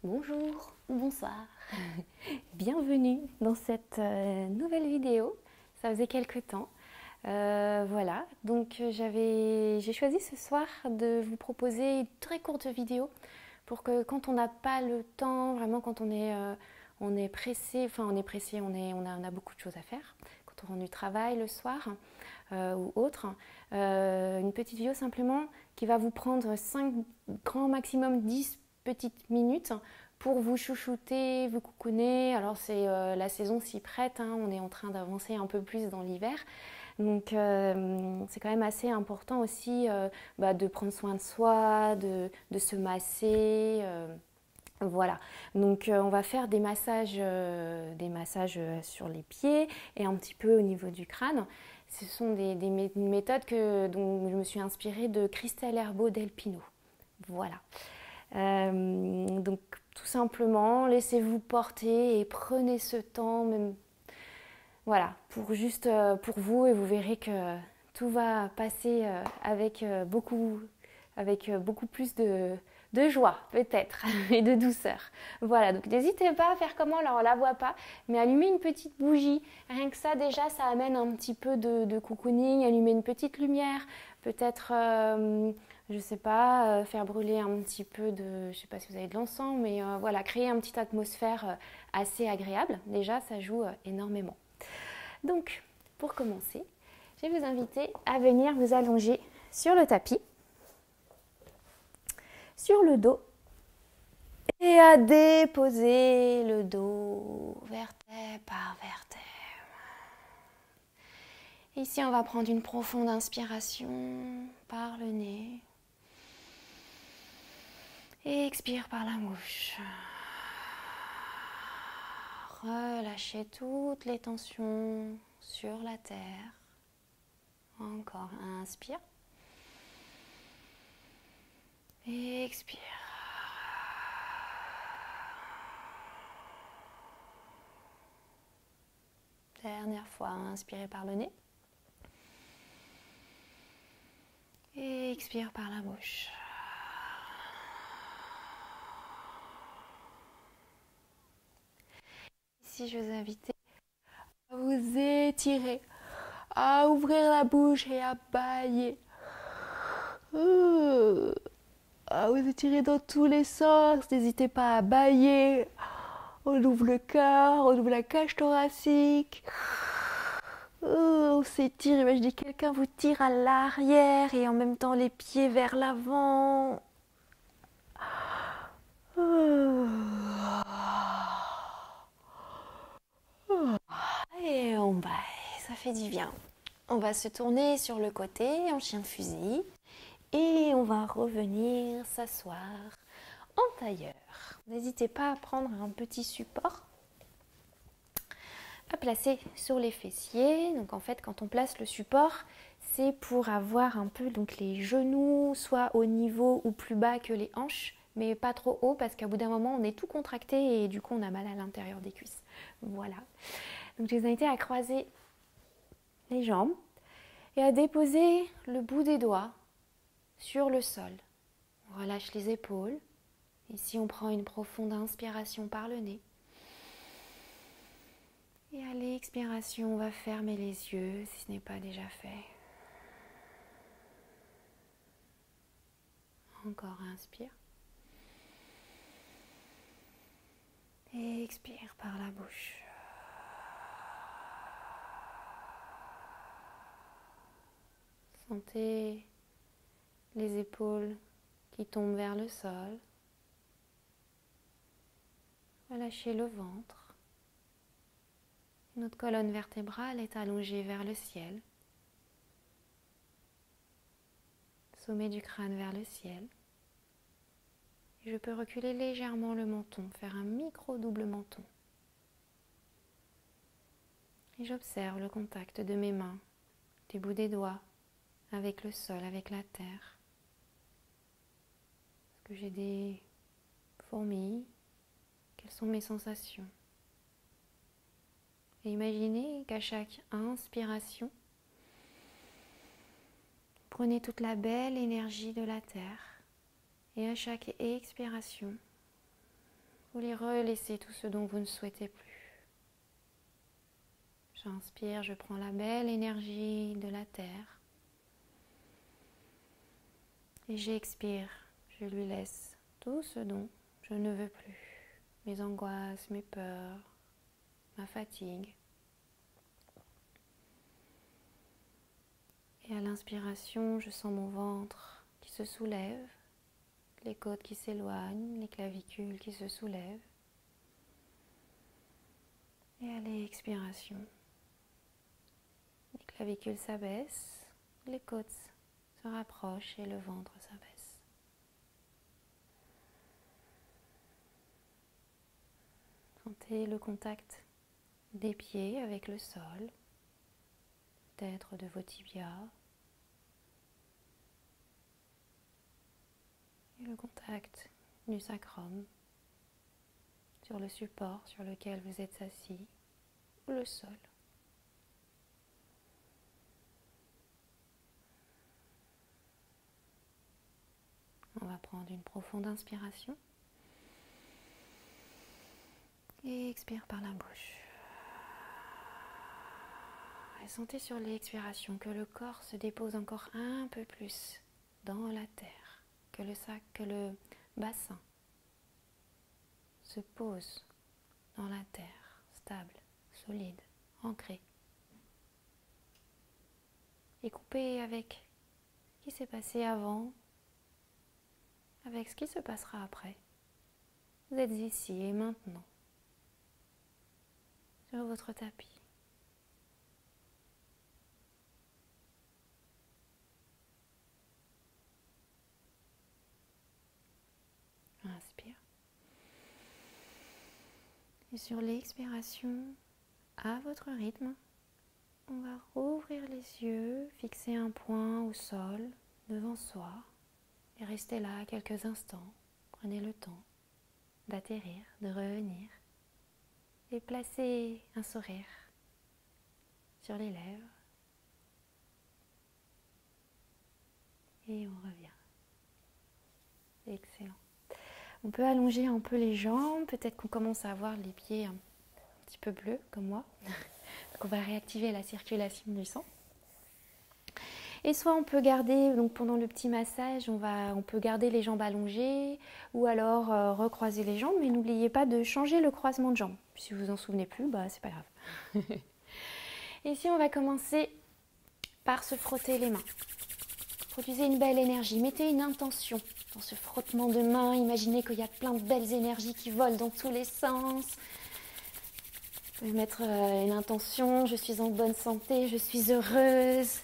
Bonjour, bonsoir, bienvenue dans cette nouvelle vidéo. Ça faisait quelques temps. Voilà, donc j'ai choisi ce soir de vous proposer une très courte vidéo pour que quand on n'a pas le temps, vraiment quand on est pressé, on a beaucoup de choses à faire, quand on rentre du travail le soir ou autre, une petite vidéo simplement qui va vous prendre 5, grand maximum 10 petites minutes pour vous chouchouter, vous coucouner. Alors c'est la saison s'y prête, hein, on est en train d'avancer un peu plus dans l'hiver. Donc c'est quand même assez important aussi de prendre soin de soi, de se masser. Voilà, donc on va faire des massages sur les pieds et un petit peu au niveau du crâne. Ce sont des méthodes dont je me suis inspirée de Cristel Herbo Del Pino. Voilà. Donc tout simplement, laissez-vous porter et prenez ce temps, même, voilà, pour vous, et vous verrez que tout va passer avec beaucoup plus de joie peut-être et de douceur. Voilà, donc n'hésitez pas à faire comment, alors on la voit pas, mais allumer une petite bougie, rien que ça déjà ça amène un petit peu de cocooning, allumer une petite lumière, peut-être je sais pas, faire brûler un petit peu je sais pas si vous avez de l'encens, mais voilà, créer une petite atmosphère assez agréable, déjà ça joue énormément. Donc, pour commencer, je vais vous inviter à venir vous allonger sur le tapis, sur le dos, et à déposer le dos vertèbre par vertèbre. Ici, on va prendre une profonde inspiration par le nez et expire par la bouche. Relâchez toutes les tensions sur la terre. Encore, inspire. Et expire. Dernière fois, inspirez par le nez. Et expire par la bouche. Ici, je vous invite à vous étirer, à ouvrir la bouche et à bâiller. À vous étirer dans tous les sens. N'hésitez pas à bâiller. On ouvre le cœur, on ouvre la cage thoracique. On s'étire, imaginez que quelqu'un vous tire à l'arrière et en même temps les pieds vers l'avant. Et on baille, ça fait du bien. On va se tourner sur le côté en chien fusil et on va revenir s'asseoir en tailleur. N'hésitez pas à prendre un petit support à placer sur les fessiers. Donc en fait, quand on place le support, c'est pour avoir un peu donc les genoux soit au niveau ou plus bas que les hanches, mais pas trop haut parce qu'à bout d'un moment, on est tout contracté et du coup, on a mal à l'intérieur des cuisses. Voilà. Donc je vous invite à croiser les jambes et à déposer le bout des doigts sur le sol. On relâche les épaules. Ici, on prend une profonde inspiration par le nez. Et à l'expiration, on va fermer les yeux si ce n'est pas déjà fait. Encore inspire. Et expire par la bouche. Sentez les épaules qui tombent vers le sol. Relâchez le ventre. Notre colonne vertébrale est allongée vers le ciel. Sommet du crâne vers le ciel. Et je peux reculer légèrement le menton, faire un micro double menton. Et j'observe le contact de mes mains, du bout des doigts, avec le sol, avec la terre. Est-ce que j'ai des fourmis? Quelles sont mes sensations? Et imaginez qu'à chaque inspiration, prenez toute la belle énergie de la terre. Et à chaque expiration, Vous voulez relaisser tout ce dont vous ne souhaitez plus. J'inspire, je prends la belle énergie de la terre. Et j'expire, je lui laisse tout ce dont je ne veux plus. Mes angoisses, mes peurs, ma fatigue. Et à l'inspiration, je sens mon ventre qui se soulève, les côtes qui s'éloignent, les clavicules qui se soulèvent. Et à l'expiration, les clavicules s'abaissent, les côtes se rapprochent et le ventre s'abaisse. Sentez le contact des pieds avec le sol, peut-être de vos tibias, et le contact du sacrum sur le support sur lequel vous êtes assis ou le sol. On va prendre une profonde inspiration et expire par la bouche. Et sentez sur l'expiration que le corps se dépose encore un peu plus dans la terre, que le bassin se pose dans la terre, stable, solide, ancré. Et coupé avec ce qui s'est passé avant, avec ce qui se passera après. Vous êtes ici et maintenant, sur votre tapis. Inspire. Et sur l'expiration, à votre rythme, on va rouvrir les yeux, fixer un point au sol devant soi et rester là quelques instants. Prenez le temps d'atterrir, de revenir et placer un sourire sur les lèvres. Et on revient. Excellent. On peut allonger un peu les jambes, peut-être qu'on commence à avoir les pieds un petit peu bleus comme moi. Donc on va réactiver la circulation du sang. Et soit on peut garder, donc pendant le petit massage, on peut garder les jambes allongées ou alors recroiser les jambes, mais n'oubliez pas de changer le croisement de jambes. Si vous vous en souvenez plus, c'est pas grave. Ici on va commencer par se frotter les mains. Produisez une belle énergie, mettez une intention dans ce frottement de mains. Imaginez qu'il y a plein de belles énergies qui volent dans tous les sens. Vous pouvez mettre une intention, je suis en bonne santé, je suis heureuse.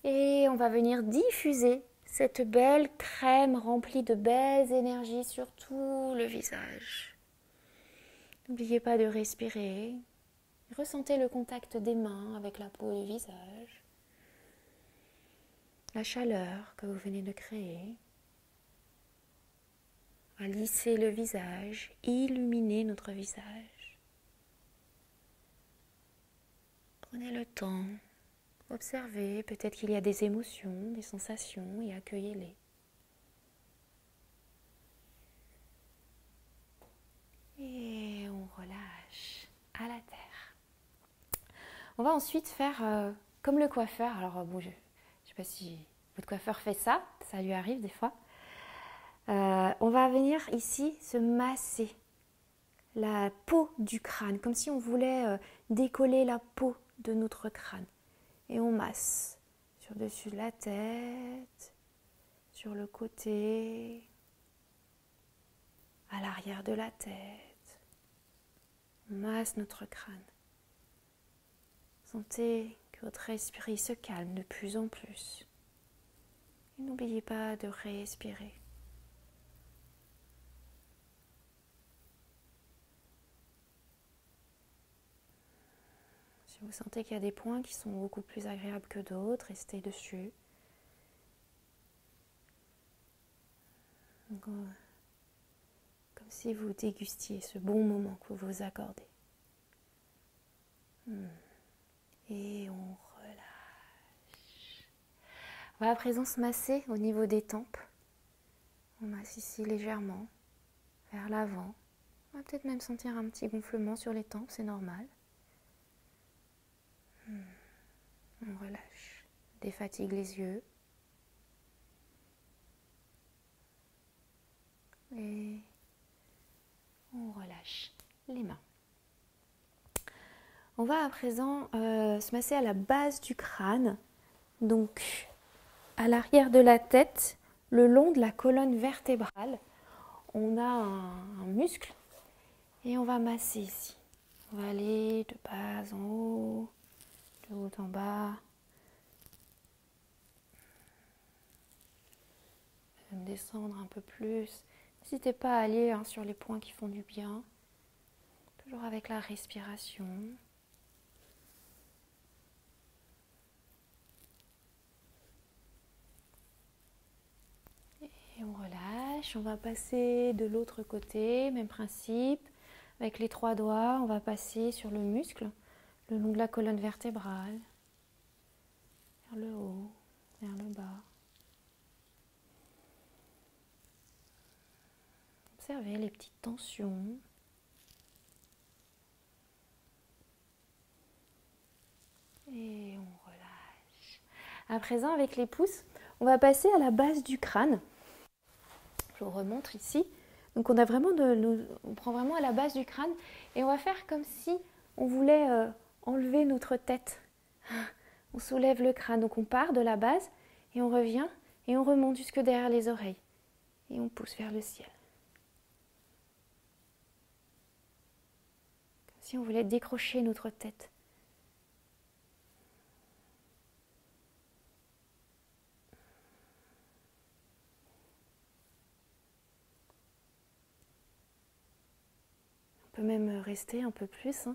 Et on va venir diffuser cette belle crème remplie de belles énergies sur tout le visage. N'oubliez pas de respirer. Ressentez le contact des mains avec la peau du visage. La chaleur que vous venez de créer. On va lisser le visage, illuminer notre visage. Prenez le temps, observez, peut-être qu'il y a des émotions, des sensations et accueillez-les. Et on relâche à la terre. On va ensuite faire comme le coiffeur. Alors bon, je sais pas si votre coiffeur fait ça, ça lui arrive des fois. On va venir ici se masser la peau du crâne, comme si on voulait décoller la peau de notre crâne. Et on masse sur le dessus de la tête, sur le côté, à l'arrière de la tête. On masse notre crâne. Sentez que votre esprit se calme de plus en plus. Et n'oubliez pas de respirer. Si vous sentez qu'il y a des points qui sont beaucoup plus agréables que d'autres, restez dessus. Donc, comme si vous dégustiez ce bon moment que vous vous accordez. Et on relâche. On va à présent se masser au niveau des tempes. On masse ici légèrement, vers l'avant, On va peut-être même sentir un petit gonflement sur les tempes, c'est normal. On relâche, défatigue les yeux. Et on relâche les mains. On va à présent se masser à la base du crâne, donc à l'arrière de la tête, le long de la colonne vertébrale. On a un muscle et on va masser ici. On va aller de bas en haut, de haut en bas. Même descendre un peu plus. N'hésitez pas à aller sur les points qui font du bien. Toujours avec la respiration. Et on relâche. On va passer de l'autre côté, même principe. Avec les 3 doigts, on va passer sur le muscle, le long de la colonne vertébrale, vers le haut, vers le bas. Observez les petites tensions. Et on relâche. À présent, avec les pouces, on va passer à la base du crâne. Je vous remontre ici. Donc on prend vraiment à la base du crâne et on va faire comme si on voulait enlever notre tête. On soulève le crâne, donc on part de la base et on revient et on remonte jusque derrière les oreilles. Et on pousse vers le ciel. Comme si on voulait décrocher notre tête. On peut même rester un peu plus,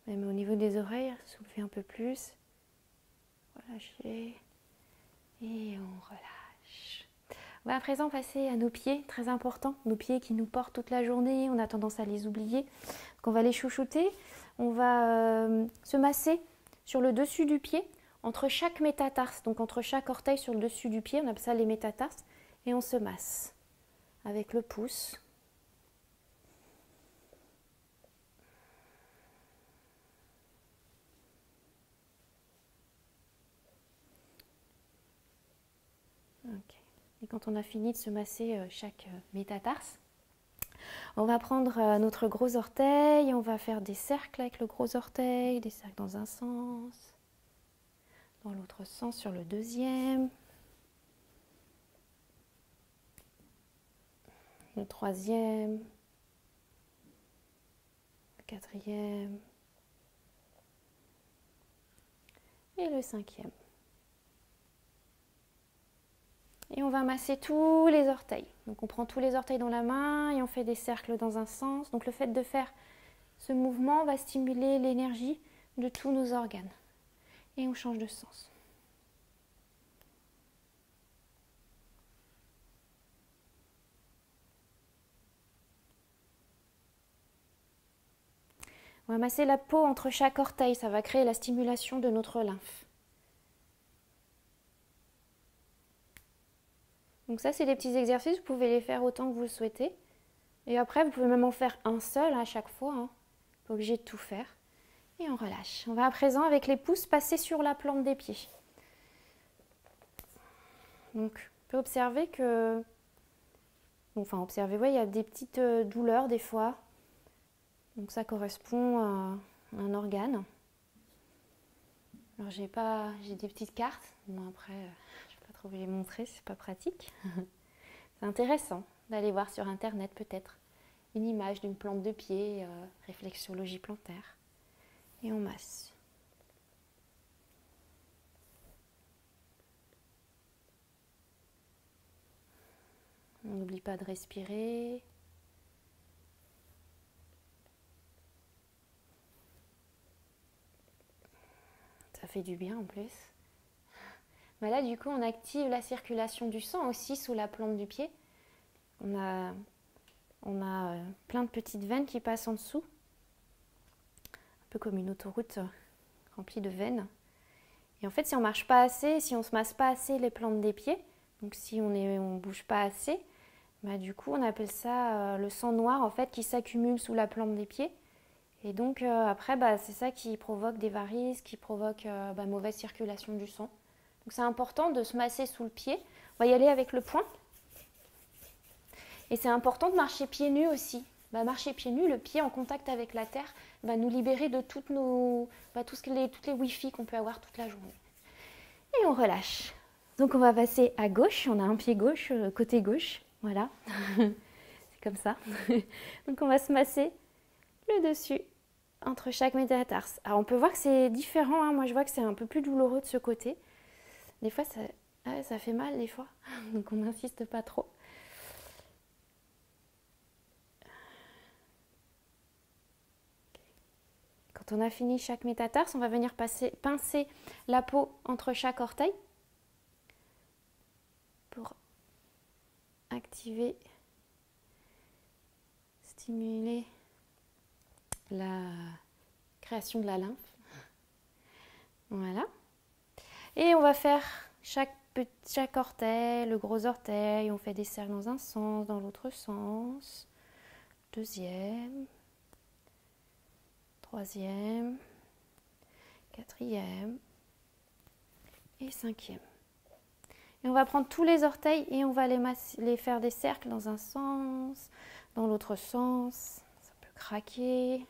même au niveau des oreilles, soulever un peu plus. Relâcher. Et on relâche. On va à présent passer à nos pieds, très important. Nos pieds qui nous portent toute la journée, on a tendance à les oublier. Donc on va les chouchouter. On va se masser sur le dessus du pied, entre chaque métatarse. Donc entre chaque orteil sur le dessus du pied, on appelle ça les métatarses. Et on se masse avec le pouce. Okay. Et quand on a fini de se masser chaque métatarse, on va prendre notre gros orteil et on va faire des cercles avec le gros orteil, des cercles dans un sens, dans l'autre sens sur le deuxième, le troisième, le quatrième et le cinquième. Et on va masser tous les orteils. Donc on prend tous les orteils dans la main et on fait des cercles dans un sens. Donc le fait de faire ce mouvement va stimuler l'énergie de tous nos organes. Et on change de sens. On va masser la peau entre chaque orteil. Ça va créer la stimulation de notre lymphe. Donc ça, c'est des petits exercices, vous pouvez les faire autant que vous le souhaitez. Et après, vous pouvez même en faire un seul à chaque fois, Pas obligé de tout faire. Et on relâche. On va à présent, avec les pouces, passer sur la plante des pieds. Donc, on peut observer que... Enfin, observez, il y a des petites douleurs des fois. Donc ça correspond à un organe. Alors, j'ai des petites cartes. Bon, après... je vais les montrer, c'est pas pratique. C'est intéressant d'aller voir sur internet peut-être une image d'une plante de pied, réflexologie plantaire. Et on masse. On n'oublie pas de respirer. Ça fait du bien en plus. Mais là, du coup, on active la circulation du sang aussi sous la plante du pied. On a plein de petites veines qui passent en dessous. Un peu comme une autoroute remplie de veines. Et en fait, si on ne marche pas assez, si on ne se masse pas assez les plantes des pieds, donc si on ne bouge pas assez, bah, du coup on appelle ça le sang noir en fait qui s'accumule sous la plante des pieds. Et donc après bah, c'est ça qui provoque des varices, qui provoque mauvaise circulation du sang. Donc c'est important de se masser sous le pied. On va y aller avec le poing. Et c'est important de marcher pieds nus aussi. Bah, marcher pieds nus, le pied en contact avec la terre, va nous libérer de toutes les Wi-Fi qu'on peut avoir toute la journée. Et on relâche. Donc on va passer à gauche, on a un pied gauche, côté gauche, voilà. C'est comme ça. Donc on va se masser le dessus entre chaque métatarse. Alors on peut voir que c'est différent, hein. Moi je vois que c'est un peu plus douloureux de ce côté. Des fois ça fait mal des fois, donc on n'insiste pas trop. Quand on a fini chaque métatarse, on va venir pincer la peau entre chaque orteil pour activer, stimuler la création de la lymphe. Voilà. Et on va faire chaque orteil, le gros orteil, on fait des cercles dans un sens, dans l'autre sens. Deuxième, troisième, quatrième et cinquième. Et on va prendre tous les orteils et on va les faire des cercles dans un sens, dans l'autre sens. Ça peut craquer.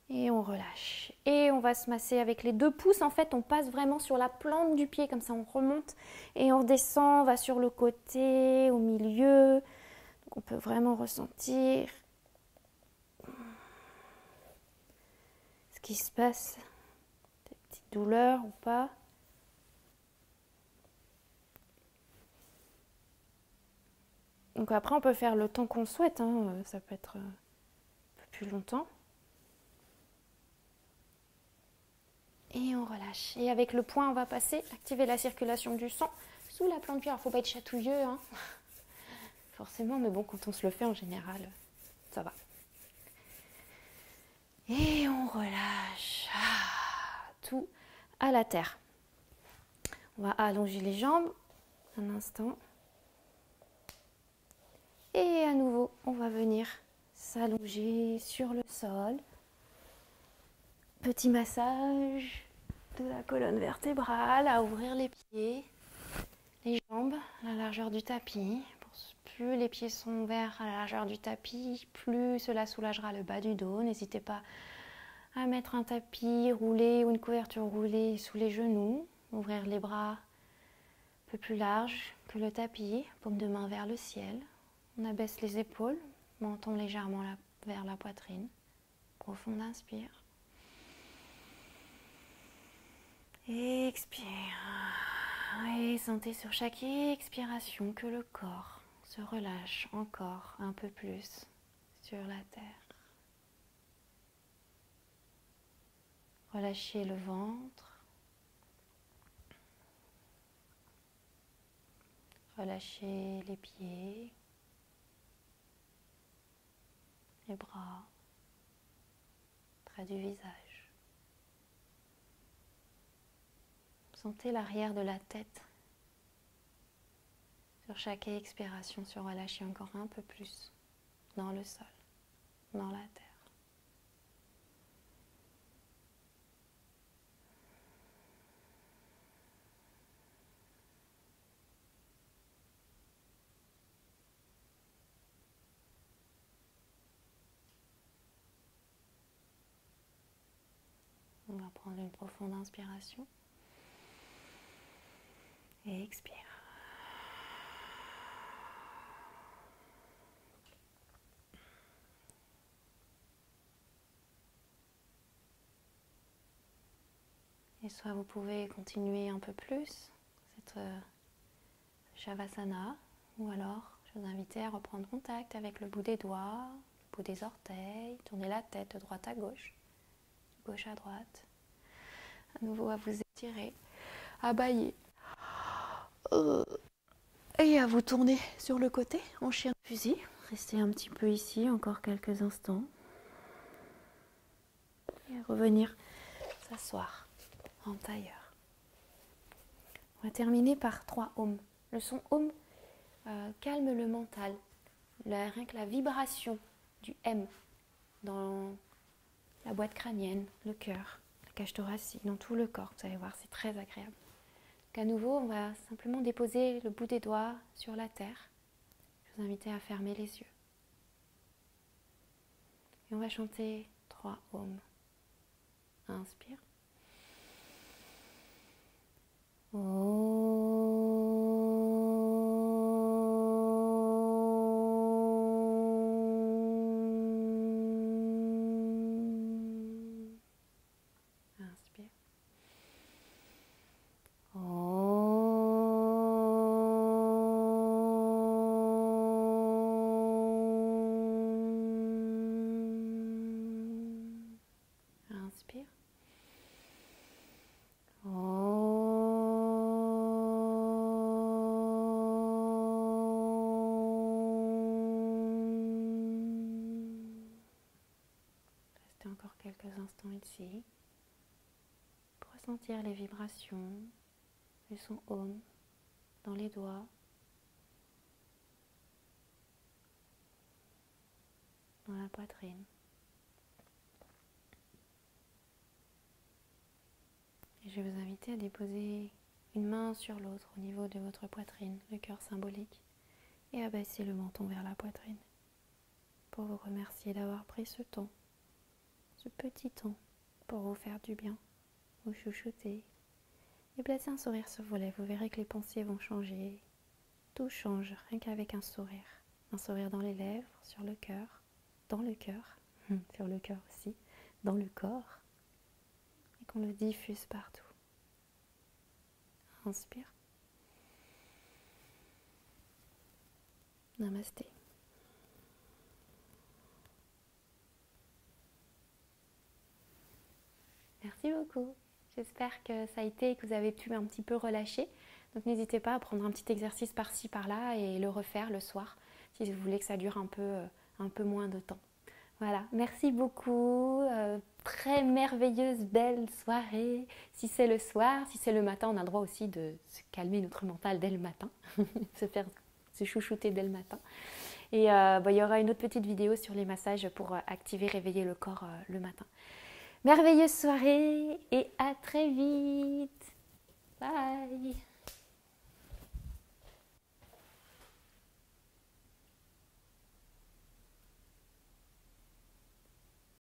Et on relâche. Et on va se masser avec les 2 pouces. En fait, on passe vraiment sur la plante du pied. Comme ça, on remonte et on redescend. On va sur le côté, au milieu. Donc, on peut vraiment ressentir ce qui se passe. Des petites douleurs ou pas. Donc après, on peut faire le temps qu'on souhaite. Hein. Ça peut être un peu plus longtemps. Et on relâche. Et avec le poing, on va activer la circulation du sang sous la plante du pied. Alors, il ne faut pas être chatouilleux, hein. Forcément, mais bon, quand on se le fait en général, ça va. Et on relâche. Tout à la terre. On va allonger les jambes un instant. Et à nouveau, on va venir s'allonger sur le sol. Petit massage de la colonne vertébrale, à ouvrir les pieds, les jambes à la largeur du tapis. Plus les pieds sont ouverts à la largeur du tapis, plus cela soulagera le bas du dos. N'hésitez pas à mettre un tapis roulé ou une couverture roulée sous les genoux. Ouvrir les bras un peu plus larges que le tapis, paume de main vers le ciel. On abaisse les épaules, menton légèrement vers la poitrine. Profonde inspire. Expire. Et sentez sur chaque expiration que le corps se relâche encore un peu plus sur la terre. Relâchez le ventre. Relâchez les pieds, les bras, près du visage. Sentez l'arrière de la tête. Sur chaque expiration, se relâcher encore un peu plus dans le sol, dans la terre. On va prendre une profonde inspiration et expire. Et soit vous pouvez continuer un peu plus cette Shavasana, ou alors je vous invite à reprendre contact avec le bout des doigts, le bout des orteils, tourner la tête de droite à gauche, de gauche à droite. À nouveau à vous étirer, à bâiller. Et à vous tourner sur le côté en chien de fusil. Restez un petit peu ici, encore quelques instants. Et revenir s'asseoir en tailleur. On va terminer par 3 Om. Le son Om calme le mental. Rien que la vibration du M dans la boîte crânienne, le cœur, la cage thoracique, dans tout le corps. Vous allez voir, c'est très agréable. Donc à nouveau, on va simplement déposer le bout des doigts sur la terre. Je vous invite à fermer les yeux. Et on va chanter 3 Om. Inspire. Inspire. Inspire. Restez encore quelques instants ici pour ressentir les vibrations, le son Om dans les doigts, dans la poitrine. Et je vais vous inviter à déposer une main sur l'autre au niveau de votre poitrine, le cœur symbolique, et à baisser le menton vers la poitrine pour vous remercier d'avoir pris ce temps, ce petit temps pour vous faire du bien, vous chouchouter et placer un sourire sur vos lèvres. Vous verrez que les pensées vont changer, tout change rien qu'avec un sourire dans les lèvres, sur le cœur, dans le cœur, sur le cœur aussi, dans le corps, et qu'on le diffuse partout. Inspire. Namasté. Merci beaucoup. J'espère que ça a été, que vous avez pu un petit peu relâcher. Donc n'hésitez pas à prendre un petit exercice par-ci, par-là et le refaire le soir si vous voulez que ça dure un peu moins de temps. Voilà, merci beaucoup. Très merveilleuse, belle soirée. Si c'est le soir, si c'est le matin, on a le droit aussi de se calmer notre mental dès le matin, se chouchouter dès le matin. Et il y aura une autre petite vidéo sur les massages pour activer, réveiller le corps le matin. Merveilleuse soirée et à très vite. Bye.